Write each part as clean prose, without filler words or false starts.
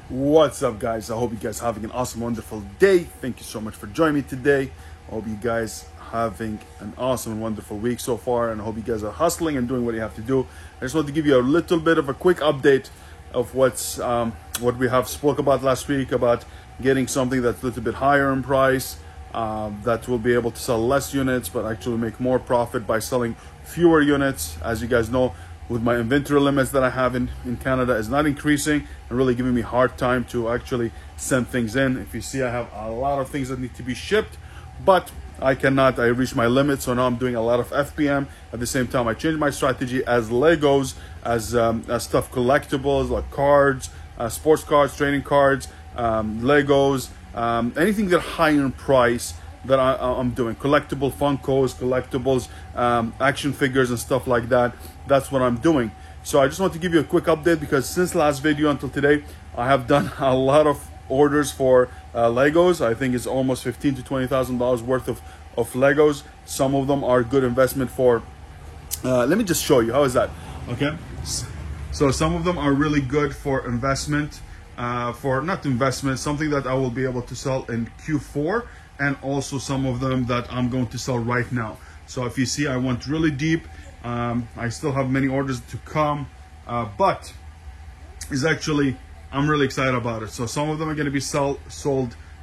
What's up, guys? I hope you guys are having an awesome, wonderful day. Thank you so much for joining me today. I hope you guys having an awesome and wonderful week so far, and I hope you guys are hustling and doing what you have to do. I just want to give you a little bit of a quick update of what we have spoke about last week about getting something that's a little bit higher in price, that will be able to sell less units but actually make more profit by selling fewer units. As you guys know, with my inventory limits that I have in Canada is not increasing and really giving me a hard time to actually send things in. If you see, I have a lot of things that need to be shipped, but I reached my limit, so now I'm doing a lot of FBM. At the same time, I changed my strategy as Legos, as stuff collectibles like cards, sports cards, training cards, Legos, anything that high in price that I'm doing. Collectible Funkos, collectibles, action figures and stuff like that. That's what I'm doing. So I just want to give you a quick update because since last video until today, I have done a lot of orders for Legos. I think it's almost $15,000 to $20,000 worth of Legos. Some of them are good investment for, let me just show you, how is that? Okay. So some of them are really good for investment, something that I will be able to sell in Q4, and also some of them that I'm going to sell right now. So if you see, I went really deep. I still have many orders to come, but I'm really excited about it. So some of them are going to be sold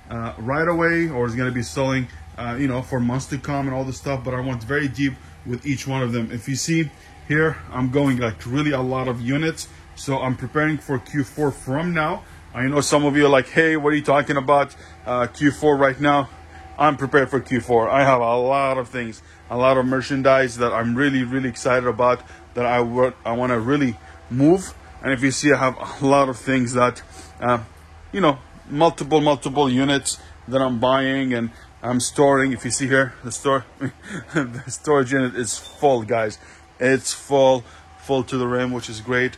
right away, or is going to be selling for months to come and all this stuff, but I went very deep with each one of them. If you see here, I'm going like really a lot of units, so I'm preparing for Q4 from now. I know some of you are like, hey, what are you talking about, Q4 right now? I'm prepared for Q4. I have a lot of things, a lot of merchandise that I'm really excited about, that I want to really move. And if you see, I have a lot of things that, multiple units that I'm buying and I'm storing. If you see here, the storage unit is full, guys. It's full to the rim, which is great.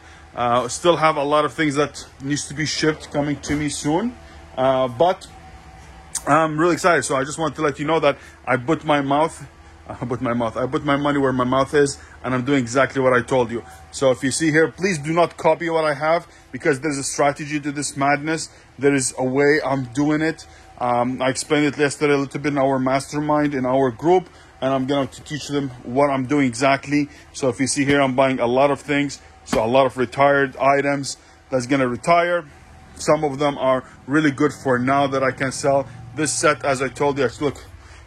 Still have a lot of things that needs to be shipped coming to me soon, but I'm really excited. So I just want to let you know that I put my money where my mouth is, and I'm doing exactly what I told you. So if you see here, please do not copy what I have, because there's a strategy to this madness. There is a way I'm doing it. I explained it yesterday a little bit in our mastermind, in our group, and I'm going to teach them what I'm doing exactly. So if you see here, I'm buying a lot of things. So a lot of retired items that's going to retire. Some of them are really good for now that I can sell. This set, as I told you,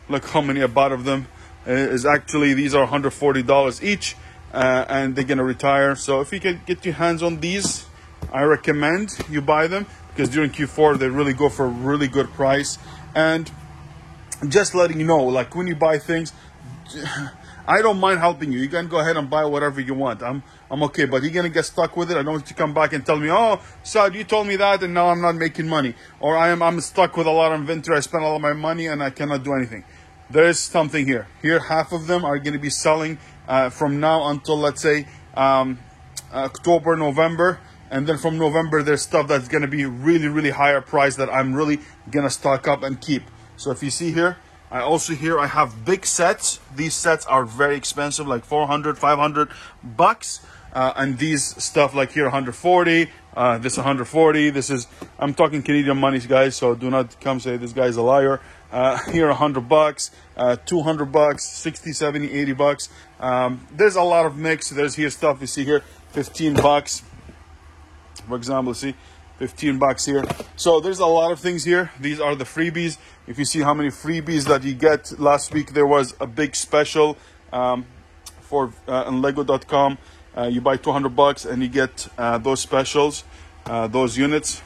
look how many I bought of them. Is actually, these are $140 each, and they're gonna retire. So if you can get your hands on these, I recommend you buy them, because during Q4 they really go for a really good price. And just letting you know, like when you buy things, I don't mind helping you. You can go ahead and buy whatever you want. I'm okay, but you're gonna get stuck with it. I don't want you to come back and tell me, oh, Saad, you told me that, and now I'm not making money, or I'm stuck with a lot of inventory. I spent all of my money and I cannot do anything. There is something here. Here, half of them are gonna be selling from now until, let's say, October, November, and then from November there's stuff that's gonna be really higher price that I'm really gonna stock up and keep. So if you see here, I have big sets. These sets are very expensive, like $400, $500, and these stuff like here 140, this 140. This is, I'm talking Canadian money, guys, so do not come say this guy's a liar. Here $100, $200, 60, 70, 80 bucks. There's a lot of mix. There's here stuff you see here, $15, for example. See, $15 here. So there's a lot of things here. These are the freebies. If you see how many freebies that you get, last week there was a big special for on Lego.com. You buy $200 and you get those specials, those units.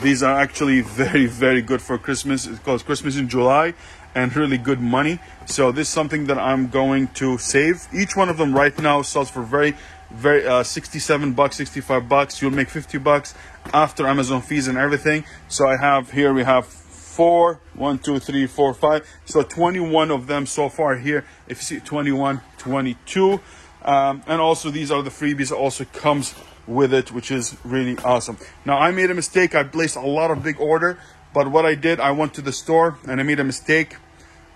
These are actually very good for Christmas. It's called Christmas in July, and really good money. So this is something that I'm going to save. Each one of them right now sells for very $67, $65. You'll make $50 after Amazon fees and everything. So I have here, we have 4, 1, 2, 3, 4, 5. So 21 of them so far here. If you see 21, 22. And also these are the freebies. Also comes with it, which is really awesome. Now I made a mistake. I placed a lot of big order, but what I did, I went to the store and I made a mistake.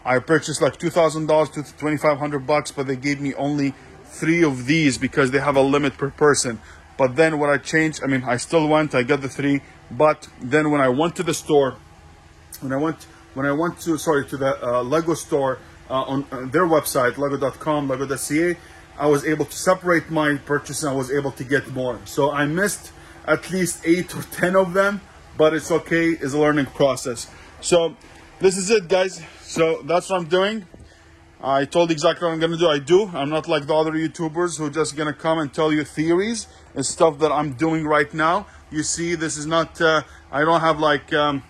I purchased like $2,000 to $2,500, but they gave me only 3 of these because they have a limit per person. But then what I changed, I mean, I still went, I got the 3, but then when I went to the store, when I went to the Lego store on their website, lego.com, lego.ca, I was able to separate my purchase and I was able to get more. So I missed at least 8 or 10 of them, but it's okay, it's a learning process. So this is it, guys. So that's what I'm doing. I told exactly what I'm gonna do. I'm not like the other YouTubers who are just gonna come and tell you theories and stuff that I'm doing right now. You see, this is not, I don't have like 2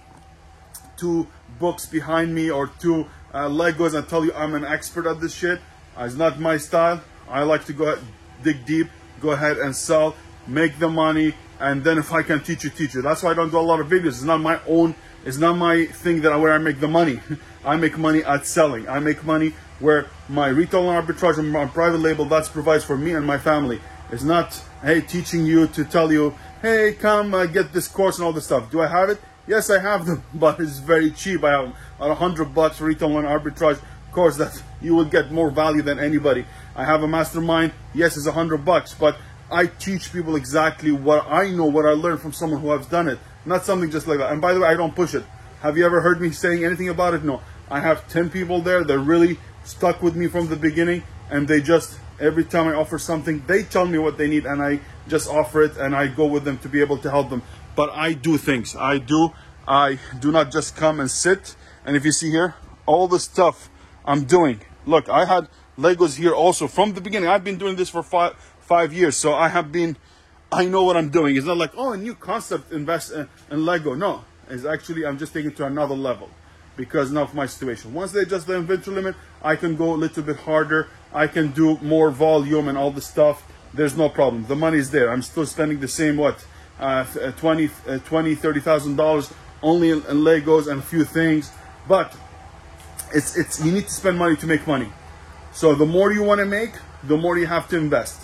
books behind me or 2 Legos and tell you I'm an expert at this shit. It's not my style. I like to go dig deep, go ahead and sell, make the money, and then if I can teach you. That's why I don't do a lot of videos. It's not my own, it's not my thing where I make the money. I make money at selling. I make money where my retail and arbitrage and my private label, that provides for me and my family. It's not, hey, teaching you to tell you, hey, come get this course and all this stuff. Do I have it? Yes, I have them, but it's very cheap. I have $100 retail and arbitrage course that you will get more value than anybody. I have a mastermind. Yes, it's $100, but I teach people exactly what I know, what I learned from someone who has done it. Not something just like that. And by the way, I don't push it. Have you ever heard me saying anything about it? No. I have 10 people there that really stuck with me from the beginning, and they just, every time I offer something, they tell me what they need, and I just offer it, and I go with them to be able to help them. But I do things. I do not just come and sit. And if you see here, all the stuff I'm doing. Look, I had Legos here also from the beginning. I've been doing this for five years, so I know what I'm doing. It's not like, oh, a new concept, invest in Lego. No, it's actually, I'm just taking it to another level because now of my situation. Once they adjust the inventory limit, I can go a little bit harder. I can do more volume and all the stuff. There's no problem. The money is there. I'm still spending the same, $30,000 only in Legos and a few things. But it's you need to spend money to make money. So the more you want to make, the more you have to invest.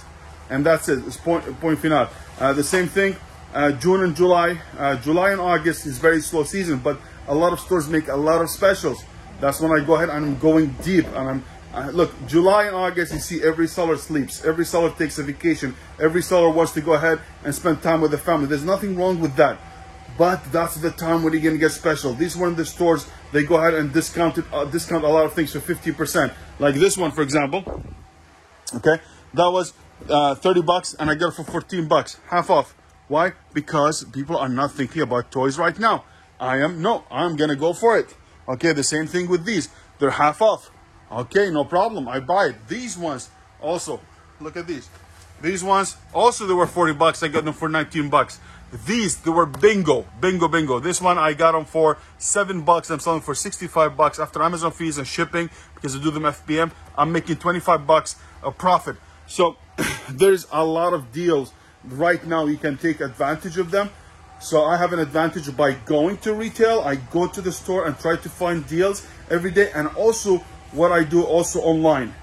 And that's it. It's point final. The same thing, June and July. July and August is very slow season, but a lot of stores make a lot of specials. That's when I go ahead and I'm going deep. And look, July and August, you see every seller sleeps. Every seller takes a vacation. Every seller wants to go ahead and spend time with the family. There's nothing wrong with that. But that's the time when you're going to get special. These one of the stores, they go ahead and discount a lot of things for 50%. Like this one, for example. Okay, that was $30 and I got it for $14, half off. Why? Because people are not thinking about toys right now. I'm gonna go for it. Okay, the same thing with these. They're half off. Okay, no problem. I buy it. These ones also, look at these. These ones also, they were $40. I got them for $19. These, they were bingo. This one I got them for $7. I'm selling for $65 after Amazon fees and shipping because I do them FBM. I'm making $25 a profit. So there's a lot of deals right now. You can take advantage of them. So I have an advantage by going to retail. I go to the store and try to find deals every day. And also what I do also online,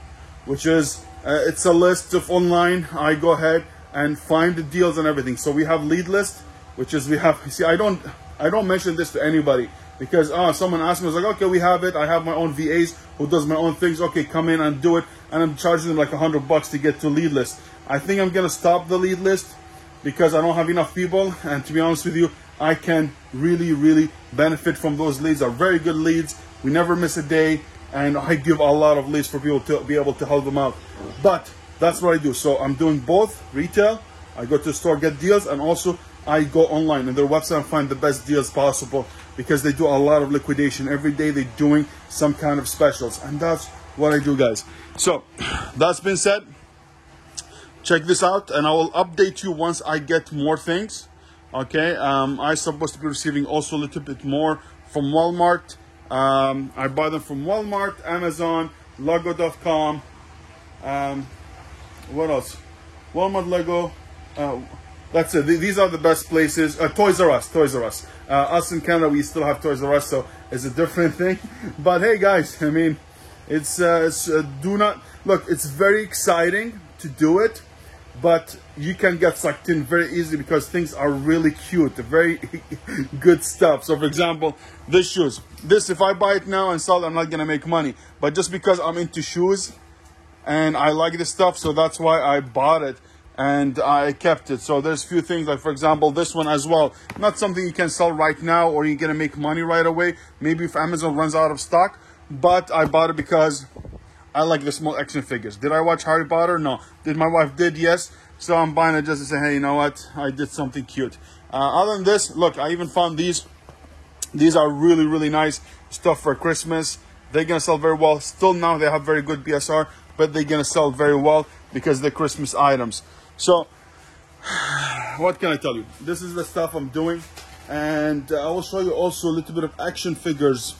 which is it's a list of online. I go ahead and find the deals and everything. So we have lead list, which is see, I don't mention this to anybody because someone asked me, I was like, okay, we have it. I have my own VAs who does my own things. Okay, come in and do it. And I'm charging them like $100 to get to lead list. I think I'm gonna stop the lead list because I don't have enough people. And to be honest with you, I can really benefit from those leads. Are very good leads. We never miss a day. And I give a lot of leads for people to be able to help them out. But that's what I do. So I'm doing both retail. I go to the store, get deals, and also I go online on their website and find the best deals possible because they do a lot of liquidation. Every day they're doing some kind of specials. And that's what I do, guys. So that's been said. Check this out and I will update you once I get more things. Okay, I'm supposed to be receiving also a little bit more from Walmart. I buy them from Walmart, Amazon, Lego.com. What else? Walmart, Lego. That's it. These are the best places. Toys R Us. Us in Canada, we still have Toys R Us, so it's a different thing. But hey, guys, I mean, it's very exciting to do it, but you can get sucked in very easily because things are really cute, very good stuff. So for example, this shoes. This, if I buy it now and sell it, I'm not gonna make money. But just because I'm into shoes and I like this stuff, so that's why I bought it. and I kept it. So there's a few things, like for example this one as well, not something you can sell right now or you're gonna make money right away, maybe if Amazon runs out of stock, but I bought it because I like the small action figures. Did I watch Harry Potter? No. Did my wife? Did, yes. So I'm buying it just to say, hey, you know what, I did something cute. Other than this, look, I even found these are really, really nice stuff for Christmas. They're gonna sell very well. Still now they have very good BSR, but they're gonna sell very well because they're Christmas items. So what can I tell you? This is the stuff I'm doing, and I will show you also a little bit of action figures.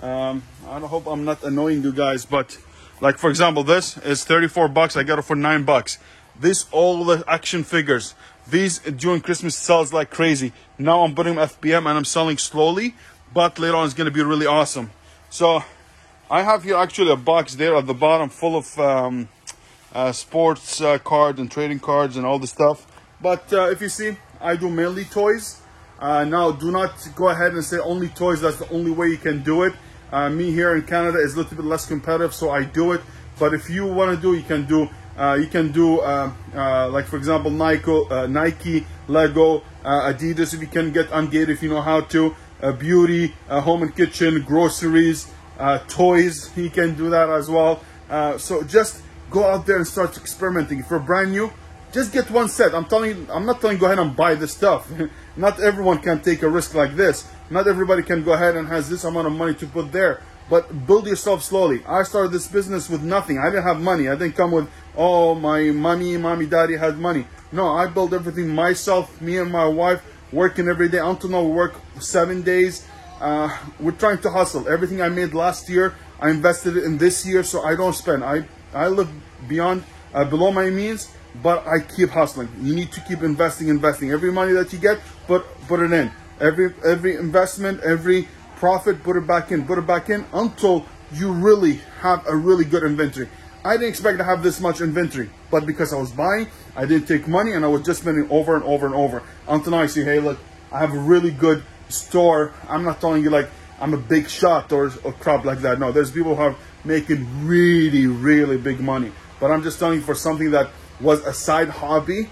I hope I'm not annoying you guys, but like for example, this is 34 bucks. I got it for 9 bucks. This all the action figures. These during Christmas sells like crazy. Now I'm putting FBM and I'm selling slowly, but later on it's gonna be really awesome. So I have here actually a box there at the bottom full of sports cards and trading cards and all the stuff. But if you see, I do mainly toys. Now do not go ahead and say only toys. That's the only way you can do it. Me here in Canada is a little bit less competitive, so I do it. But if you want to do, you can do like for example Nike, Lego, Adidas if you can get ungated, if you know how to, beauty, home and kitchen, groceries, toys, you can do that as well. So just go out there and start experimenting. If you're brand new, just get one set. I'm not telling you go ahead and buy this stuff. Not everyone can take a risk like this. Not everybody can go ahead and has this amount of money to put there. But build yourself slowly. I started this business with nothing. I didn't have money. I didn't come with, oh, my mommy, daddy had money. No, I built everything myself, me and my wife, working every day. Until now, we work 7 days. We're trying to hustle. Everything I made last year, I invested it in this year, so I don't spend. I live beyond, below my means, but I keep hustling. You need to keep investing. Every money that you get, put it in. Every investment, every profit, put it back in until you really have a really good inventory. I didn't expect to have this much inventory, but because I was buying, I didn't take money and I was just spending over and over and over. Until now I see, hey, look, I have a really good store. I'm not telling you like I'm a big shot or crap like that. No, there's people who are making really, really big money. But I'm just telling you, for something that was a side hobby,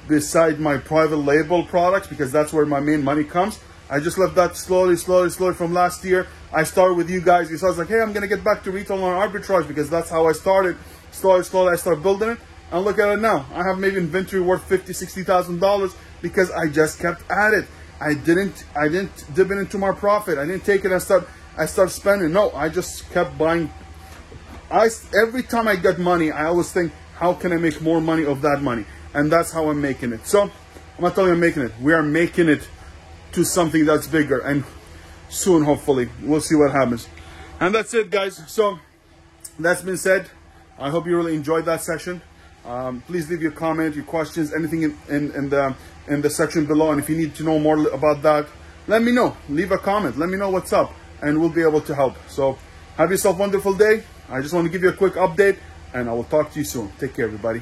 beside my private label products, because that's where my main money comes. I just left that slowly from last year. I started with you guys. So I was like, hey, I'm gonna get back to retail and arbitrage because that's how I started. Slowly, I started building it. And look at it now. I have maybe inventory worth $50,000, $60,000 because I just kept at it. I didn't dip it into my profit. I didn't take it and start spending. No, I just kept buying. Every time I get money, I always think, how can I make more money of that money? And that's how I'm making it. So I'm not telling you I'm making it. We are making it to something that's bigger, and soon, hopefully, we'll see what happens. And that's it, guys. So that's been said. I hope you really enjoyed that session. Please leave your comment, your questions, anything in the section below. And if you need to know more about that, let me know. Leave a comment. Let me know what's up, and we'll be able to help. So have yourself a wonderful day. I just want to give you a quick update, and I will talk to you soon. Take care, everybody.